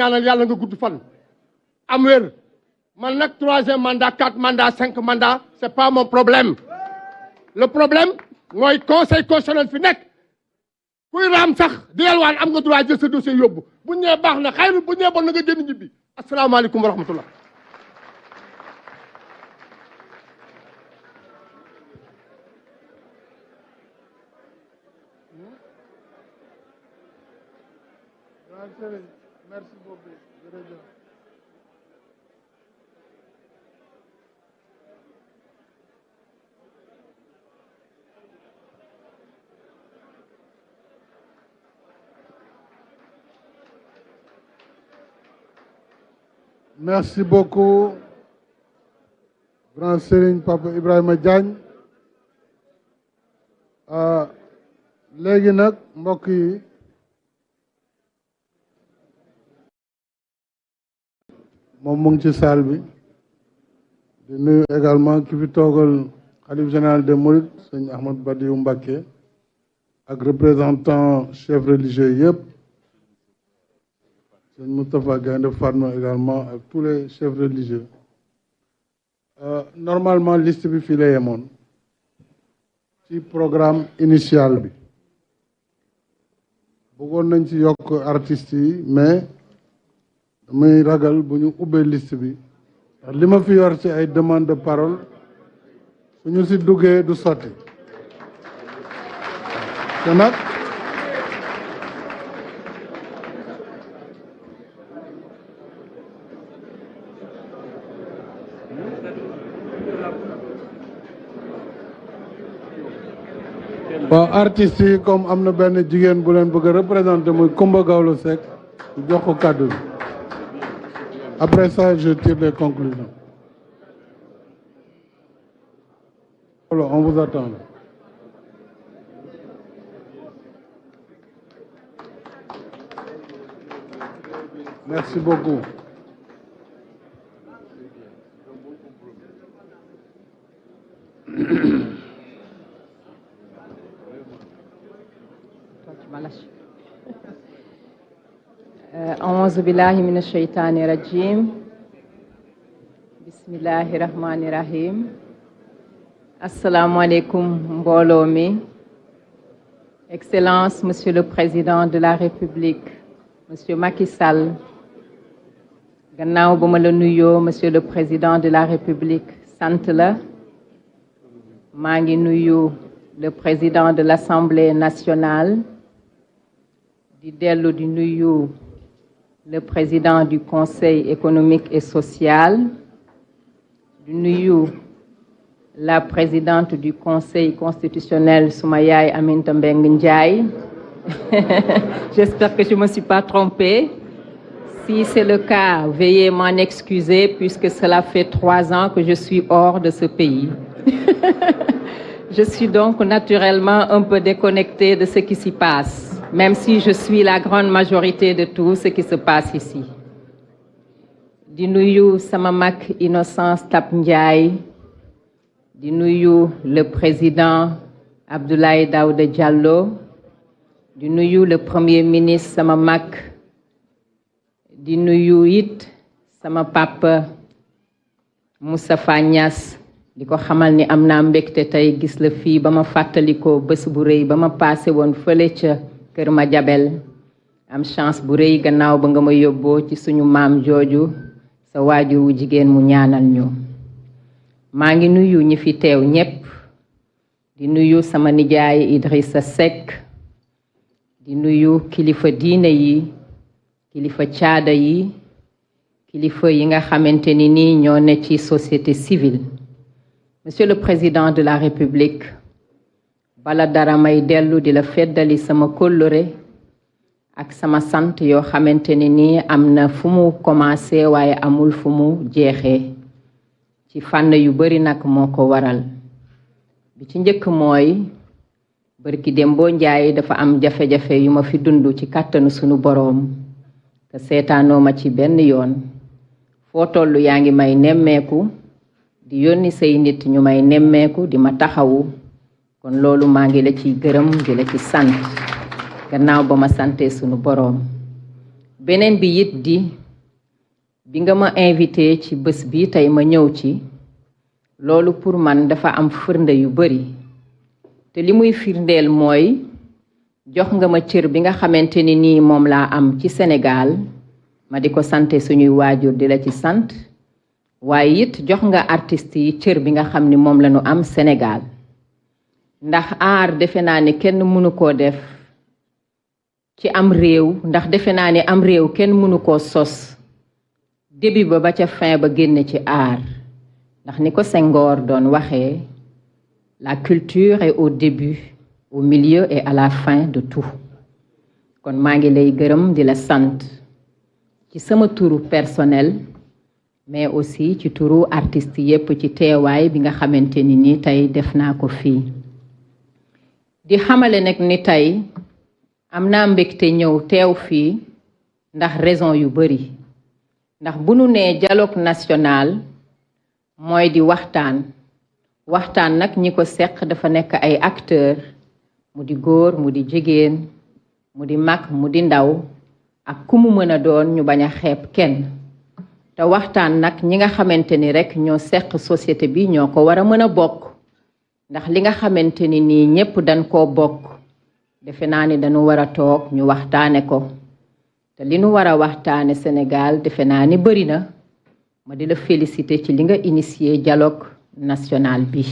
ñaanal yàlla nga gudd fan am wér man nag 3e mandat 4 mandats 5 mandats c'est pas mon problème le problème mooy conseil constitutionnel fi nekk kuy raam sax di yalwaan am nga droit jël sa dossier yóbbu bu ñu nee baax na xayru bu ñu nee bon na nga génn ñibbi asalaamaaleykum wa rahmatullah. Merci beaucoup. Merci beaucoup, grand Serigne Papa Ibrahima Diagne. Léegi nag mbokk yi moom mu ngi ci salle bi di nuyu également ki fi toogal xalif général des Mourides sëñ Ahmad Badiou Mbacké ak représentant chef religieux yëpp sëñ Moustapha Gaïndé Fatma également ak tous les chefs religieux. Normalement liste bi fii la yemoon ci programme initial bi bëggoon nañ ci yokk artistes yi mais damay ragal bu ñu ubbee liste bi ndax li ma fi yor ci ay demande de parole su ñu si duggee du sotti te nag bon artistes yi comme am na benn jigéen bu leen bëgg a représenter muy Coumba Gawlo Seck ñu jox ko kàddu bi. Après ça, je tire les conclusions. Alors, on vous attend. Merci beaucoup. أعوذ بالله من الشيطان الرجيم بسم الله الرحمن الرحيم السلام عليكم mbooloo mi Excellence Monsieur le Président de la République Monsieur Macky Sall gannaaw ba ma la nuyoo Monsieur le Président de la République sant la maa ngi nuyu le Président de l'Assemblée nationale di dellu di nuyu le président du Conseil économique et social, di nuyu la présidente du Conseil constitutionnel suma yaay Aminata Mbengue Ndiaye. J'espère que je ne me suis pas trompée. Si c'est le cas, veuillez m'en excuser puisque cela fait 3 ans que je suis hors de ce pays. Je suis donc naturellement un peu déconnectée de ce qui s'y passe. Même si je suis la grande majorité de tout ce qui se passe ici. Di nuyu sama mag Innocence Ntap Ndiaye, di nuyu le président Abdoulaye Daouda Diallo, di nuyu le premier ministre sama mag, di nuyu it sama papa Moustapha Niasse, di ko xamal ni am naa mbégte tey gis la fii ba ma fàttalikoo bés bu rëy ba ma passé woon fële ca Kër Madiabel am chance bu rëy gannaaw ba nga ma yóbboo ci suñu maam jooju sa waajur wu jigéen mu ñaanal ñu maa ngi nuyu ñi fi teew ñépp di nuyu sama nijaay Idrissa Seck di nuyu kilifa diine yi kilifa caada yi kilifa yi nga xamante ni nii ñoo ne ci société civile Monsieur le Président de la République bala dara may dellu di la feddali sama kóllëre ak sama sant yoo xamante ni nii am na fu mu commencé waaye amul fu mu jeexee ci fànn yu bari nag moo ko waral bi ci njëkk mooy barki Dembo Njaay dafa am jafe-jafe yu ma fi dund ci kàttanu sunu boroom te seetaanoo ma ci benn yoon foo tollu yaa ngi may nemmeeku di yónni say nit ñu may nemmeeku di ma taxawu kon loolu maa ngi la ciy gërëm di la ci sant gannaaw ba ma sante sunu boroom beneen bi it di bi nga ma invité ci bés bi tey ma ñëw ci loolu pour man dafa am firnde yu bari te li muy firndeel mooy jox nga ma cër bi nga xamante ni nii moom laa am ci Sénégal ma di ko sante suñuy waajur di la ci sant waaye it jox nga artistes yi cër bi nga xam ni moom la ñu am Sénégal ndax aar defe naa ne kenn mënu koo def ci am réew ndax defe naa ne am réew kenn mënu koo sos début ba ca fin ba génne ci aar ndax ni ko Senghor doon waxee la culture est au début au milieu et à la fin de tout kon maa ngi lay gërëm di la sant ci sama turu personnel mais aussi ci turu artiste yépp ci teewaay bi nga xamante ni nii tey def naa ko fii di xamale nag ni tey am naa mbégte ñëw teew fii ndax raison yu bari ndax bu nu nee dialogue national mooy di waxtaan nag ñi ko seq dafa nekk ay acteurs mu di góor mu di jigéen mu di mag mu di ndaw ak ku mu mën a doon ñu bañ a xeeb kenn te waxtaan nag ñi nga xamante ni rek ñoo seq société bi ñoo ko war a mën a bokk ndax li nga xamante ni nii ñépp dañ koo bokk defe naa ni dañu war a toog ñu waxtaane ko te li nu war a waxtaane Sénégal defe naa ni bari na ma di la féliciter ci li nga initier dialogue national bi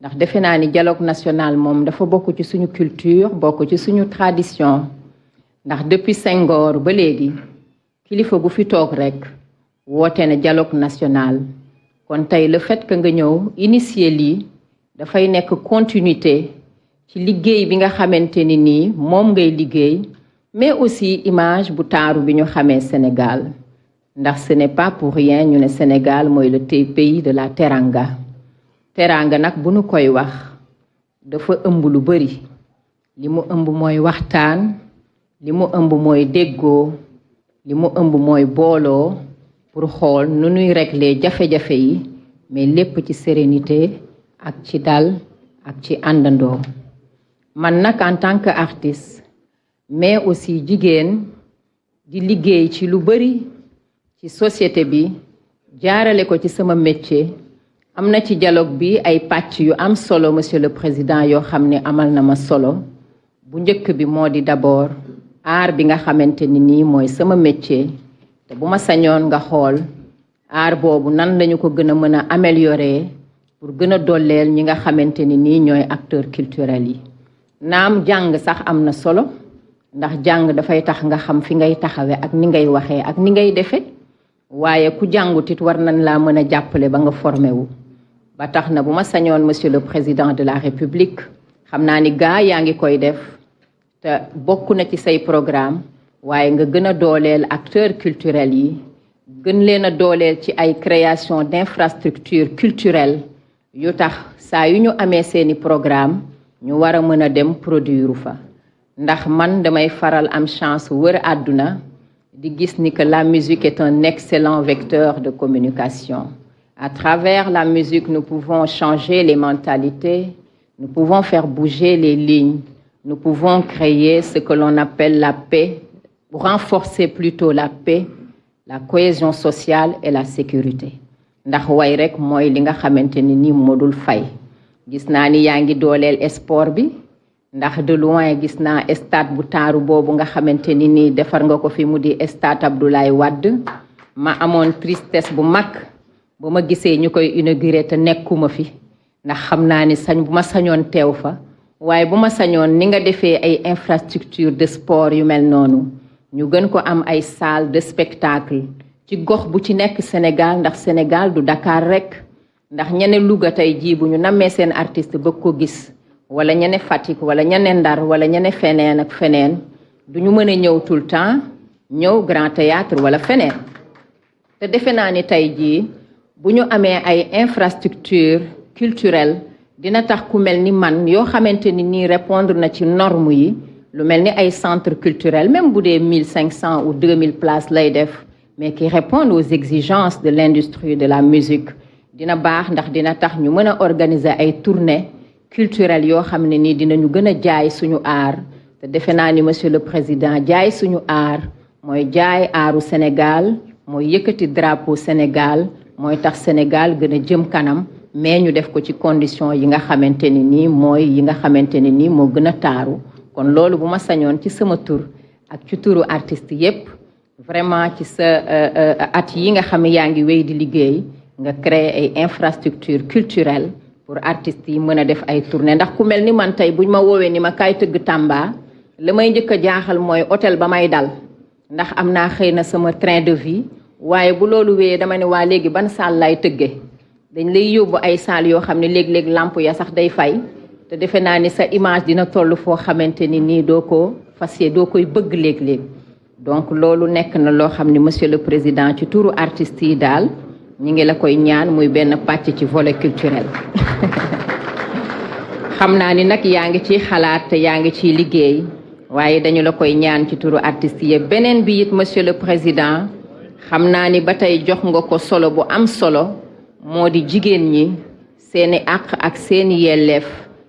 ndax defe naa ni dialogue national moom dafa bokk ci suñu culture bokk ci suñu tradition ndax depuis Senghor ba léegi kilifa bu fi toog rek woote na dialogue national kon tey le fait que nga ñëw initier lii dafay nekk continuité ci liggéey bi nga xamante ni nii moom ngay liggéey mais aussi image bu taaru bi ñu xamee Sénégal ndax ce n'est pas pour rien ñu ne Sénégal mooy le pays de la teranga teranga nag bu nu koy wax dafa ëmb lu bari li mu ëmb mooy waxtaan li mu ëmb mooy déggoo li mu ëmb mooy booloo pour xool nu nuy régler jafe-jafe yi mais lépp ci sérénité ak ci dal ak ci àndandoo man nag en tant que artiste mais aussi jigéen di liggéey ci lu bari ci société bi jaarale ko ci sama métier am na ci dialogue bi ay pàcc yu am solo monsieur le président yoo xam ne amal na ma solo bu njëkk bi moo di d'abord aar bi nga xamante ni nii mooy sama métier te bu ma sañoon nga xool aar boobu nan lañu ko gën a mën a améliorer pour gën a dooleel ñi nga xamante ni nii ñooy acteurs culturels yi naam jàng sax am na solo ndax jàng dafay tax nga xam fi ngay taxawe ak ni ngay waxee ak ni ngay defe waaye ku jàngutit war nañ laa mën a jàppale ba nga formé wu ba tax na bu ma sañoon monsieur le président de la république xam naa ni gaa yaa ngi koy def te bokk na ci say programme waaye nga gën a dooleel acteurs culturels yi gën leen a dooleel ci ay création d'infrastructures culturelles yu tax saa yu ñu amee seeni programme ñu war a mën a dem produire fa ndax man damay faral am chance wër àdduna di gis ni que la musique est un excellent vecteur de communication. À travers la musique, nous pouvons changer les mentalités, nous pouvons faire bouger les lignes, nous pouvons créer ce que l'on appelle la paix, renforcer plutôt la paix, la cohésion sociale et la sécurité. ndax way rek mooy li nga xamante ni nii modul fay gis naa ni yaa ngi dooleel sport bi ndax de loin gis naa stade bu taaru boobu nga xamante ni nii defar nga ko fi mu di stade Abdoulaye Wade ma amoon tristesse bu mag ba ma gisee ñu koy inauguré te nekkuma fi ndax xam naa ni bu ma sañoon teew fa waaye bu ma sañoon ni nga defee ay infrastructure de sport yu mel noonu ñu gën ko am ay salle de spectacle ci gox bu ci nekk Sénégal ndax Sénégal du Dakar rek ndax ñene Louga tey jii bu ñu nammee seen artiste bëgg ko gis wala ñene Fatick wala ñene Ndar wala ñene feneen ak feneen du ñu mën a ñëw tout le temps ñëw Grand Théâtre wala feneen te defe naa ni tey jii bu ñu amee ay infrastructure culturelle dina tax ku mel ni man yoo xamante ni nii répondre na ci norme yi lu mel ni ay centre culturel même bu dee 1500 ou 2000 places lay def mais qui répondent aux exigences de l'industrie de la musique dina baax ndax dina tax ñu mën a organiser ay tournées culturelles yoo xam ne nii dinañu gën a jaay suñu art te defe naa ni monsieur le président jaay suñu art mooy jaay aaru Sénégal mooy yëkkati drapeau Sénégal mooy tax Sénégal gën a jëm kanam mais ñu def ko ci condition yi nga xamante ni nii mooy yi nga xamante ni nii moo gën a taaru kon loolu bu ma sañoon ci sama tur ak ci turu artiste yépp vraiment ci sa at yi nga xam ne yaa ngi wéy di liggéey nga créer ay infrastructures culturelles pour artistes yi mën a def ay tournées ndax ku mel ni man tey buñ ma woowee ni ma kaay tëgg Tamba la may njëkk a jaaxal mooy hôtel ba may dal ndax am naa xëy na sama train de vie waaye bu loolu wéyee dama ne waa léegi ban salle lay tëggee dañ lay yóbbu ay salle yoo xam ne léeg-léeg lamp ya sax day fay te defe naa ni sa image dina toll foo xamante ni nii doo ko fas doo koy bëgg léeg-léeg donc loolu nekk na loo xam ne monsieur le président ci turu artistes yi daal ñi ngi la koy ñaan muy benn pàcc ci volet culturel xam naa ni nag yaa ngi ciy xalaat te yaa ngi ciy liggéey waaye dañu la koy ñaan ci turu artistes yi beneen bi it monsieur le président xam naa ni ba tey jox nga ko solo bu am solo moo di jigéen ñi seeni àq ak seeni yelleef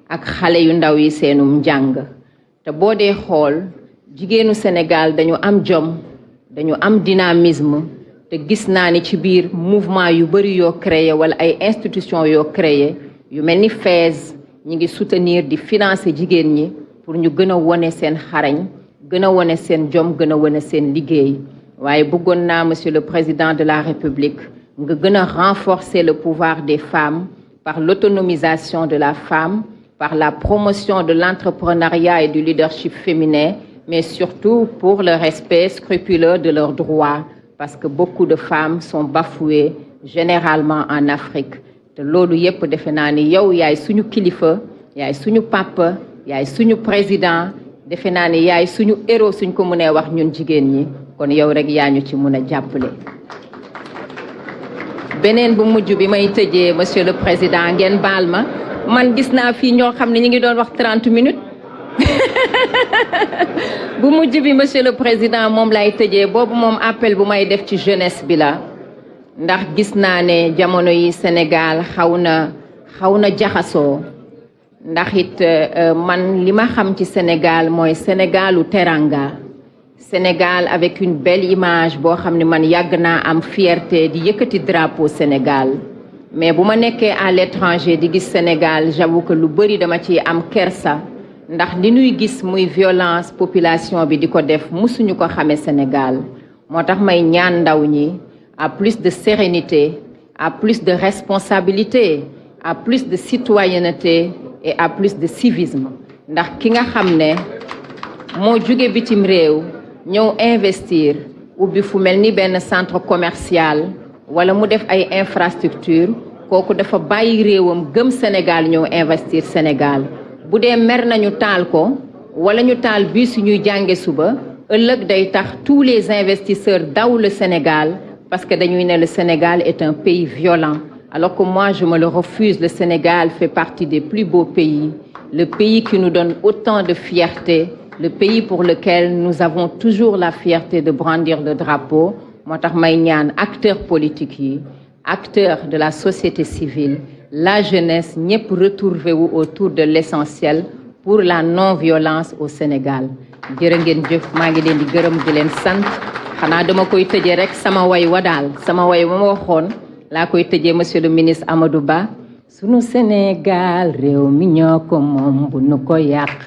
ak xale yu ndaw yi seenum njàng te boo dee xool jigéenu Sénégal dañu am jom dañu am dynamisme te gis naa ni ci biir mouvement yu bari yoo créé wala ay institution yoo créé yu mel ni FAISE ñi ngi soutenir di financer jigéen ñi pour ñu gën a wone seen xarañ gën a wone seen jom gën a wone seen liggéey waaye bëggoon naa monsieur le président de la République nga gën a renforcer le pouvoir des femmes par l'autonomisation de la femme par la promotion de l'entrepreneuriat et du leadership féminin mais surtout pour le respect scrupuleux de leurs droits parce que beaucoup de femmes sont bafouées généralement en Afrique te loolu yépp defe naa ni yow yaay suñu kilifa yaay suñu papa yaay suñu président defe naa ni yaay suñu héros suñ ko mënee wax ñun jigéen ñi kon yow rek yaa ñu ci mën a jàppale. beneen bu mujj bi may tëjee monsieur le président ngeen baal ma man gis naa fii ñoo xam ne ñu ngi doon wax 30 minutes bu mujj bi monsieur le président moom lay tëjee boobu moom appel bu may def ci jeunesse bi la ndax gis naa ne jamono yi Sénégal xaw na jaxasoo ndax it man li ma xam ci Sénégal mooy Sénégalu teranga Sénégal avec une belle image boo xam ne man yàgg naa am fierté di yëkkati drapeau Sénégal mais bu ma nekkee à l'étranger di gis Sénégal j'avoue que lu bari dama ci am kersa ndax li ñuy gis muy violence population bi di ko def musuñu ko xamee Sénégal moo tax may ñaan ndaw ñi à plus de sérénité à plus de responsabilité à plus de citoyenneté et à plus de civisme ndax ki nga xam ne moo jóge bitim réew ñëw investir ubbi fu mel ni benn centre commercial wala mu def ay infrastructure kooku dafa bàyyi réewam gëm Sénégal ñëw investir Sénégal bu dee mer nañu taal ko wala ñu taal bii suñuy jànge suba ëllëg day tax tous les investisseurs daw le Sénégal parce que dañuy ne le Sénégal est un pays violent alors que moi je me le refuse. Le Sénégal fait partie des plus beaux pays, le pays qui nous donne autant de fierté, le pays pour lequel nous avons toujours la fierté de brandir le drapeau. moo tax may ñaan acteurs politiques yi acteurs de la société civile la jeunesse ñëpp retrouver wu autour de l'essentiel pour la non-violence au Sénégal. jërë ngeen jëf maa ngi leen di gërëm di leen sant xanaa dama koy tëjee rek sama way wa daal sama way wa ma waxoon laa koy tëjee monsieur le ministre Amadou Ba. sunu Sénégal réew mi ñoo ko moom bu nu ko yàq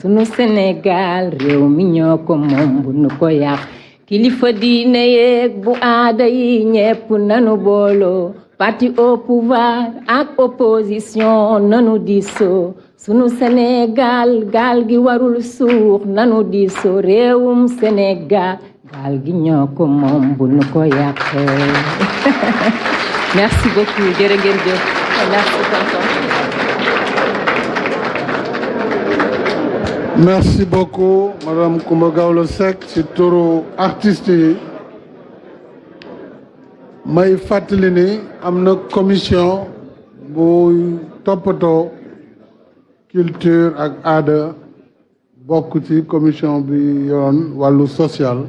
sunu Sénégal réew mi ñoo ko moom bu nu ko yàq kilifa diine yeeg bu aada yi ñepp nanu booloo parti au pouvoir ak opposition nanu diisoo sunu Sénégal gaal gi warul suux nanu diisoo réewum Sénégal gaal gi ñoo ko moom bu nu ko yàq. Merci beaucoup jërë ngeen jëf. Merci tonton. Merci beaucoup madame Coumba Gawlo Seck ci turu artistes yi may fàttali ni am na commission bu toppatoo culture ak aada bokk ci commission bi yoon wàllu social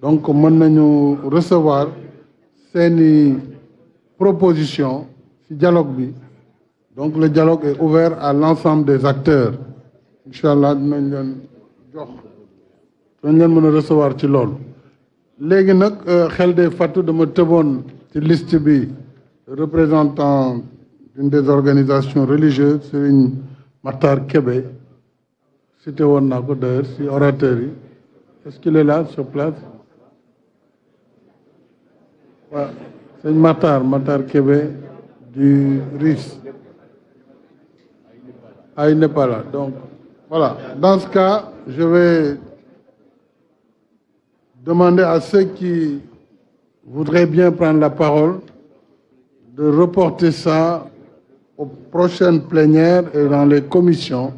donc mën nañu recevoir seeni proposition ci dialogue bi donc le dialogue est ouvert à l'ensemble des acteurs incha allah dinañ leen jox dañ leen mën a recevoir ci loolu. léegi nag xel day fàttu dama tëboon ci liste bi représentant d'une des organisations religieuses Serigne Matar Kébé cité woon naa ko d'ailleurs si orateur yi est-ce qu'il est là sur place waaw Serigne Matar Kébé du RIS. Ah, il n'est pas là. Donc, voilà. Dans ce cas, je vais demander à ceux qui voudraient bien prendre la parole de reporter ça aux prochaines plénières et dans les commissions,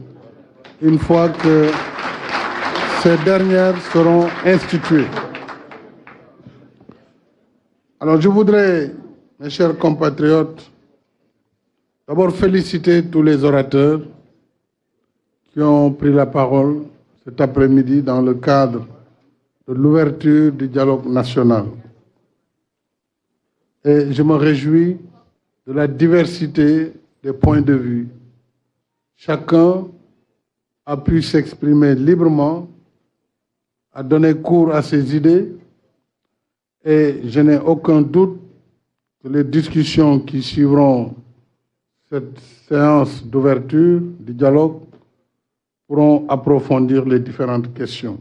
une fois que ces dernières seront instituées. Alors, je voudrais, mes chers compatriotes, d'abord féliciter tous les orateurs qui ont pris la parole cet après-midi dans le cadre de l'ouverture du dialogue national. Et je me réjouis de la diversité des points de vue. Chacun a pu s'exprimer librement, a donné cours à ses idées, et je n'ai aucun doute que les discussions qui suivront cette séance d'ouverture du dialogue pourront approfondir les différentes questions.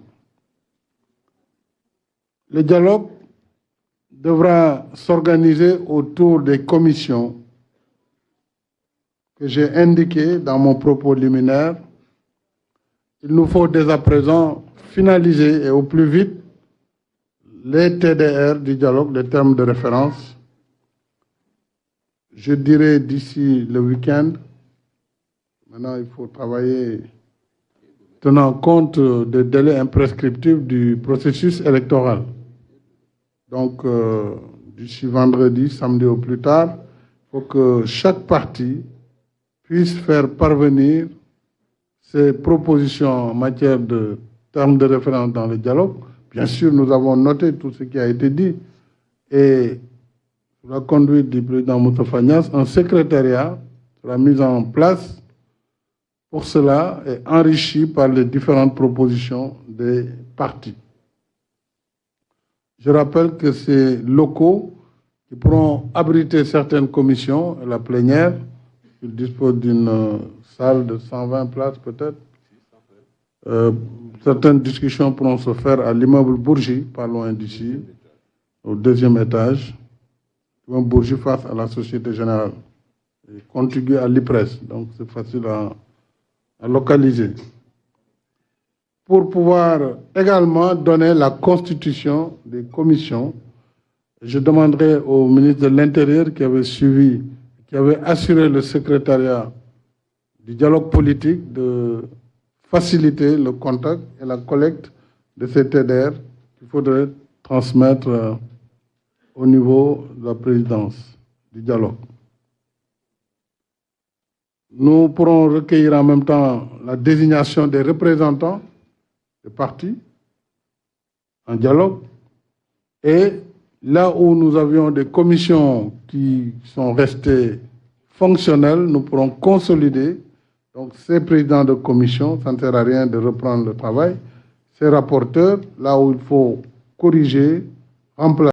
Le dialogue devra s'organiser autour des commissions que j'ai indiquées dans mon propos liminaire. Il nous faut dès à présent finaliser et au plus vite les TDR du dialogue, les termes de référence. Je dirais d'ici le week-end. Maintenant, il faut travailler tenant compte des délais imprescriptibles du processus électoral. Donc, d'ici vendredi, samedi au plus tard, il faut que chaque parti puisse faire parvenir ses propositions en matière de termes de référence dans le dialogue. Bien sûr, nous avons noté tout ce qui a été dit. Et sous la conduite du président Moustapha Niasse, un secrétariat sera mis en place pour cela est enrichi par les différentes propositions des partis. Je rappelle que ces locaux qui pourront abriter certaines commissions, la plénière, ils disposent d'une salle de 120 places peut-être. Certaines discussions pourront se faire à l'immeuble Bourgie, pas loin d'ici, au deuxième étage. L'immeuble Bourgie face à la Société Générale, et contigu à l'IPRES, donc c'est facile à localiser, pour pouvoir également donner la constitution des commissions. Je demanderai au ministre de l'Intérieur qui avait suivi, qui avait assuré le secrétariat du dialogue politique de faciliter le contact et la collecte de ces TDR qu'il faudrait transmettre au niveau de la présidence du dialogue. Nous pourrons recueillir en même temps la désignation des représentants des partis en dialogue. Et là où nous avions des commissions qui sont restées fonctionnelles, nous pourrons consolider. Donc ces présidents de commission, ça ne sert à rien de reprendre le travail. Ces rapporteurs, là où il faut corriger, remplacer.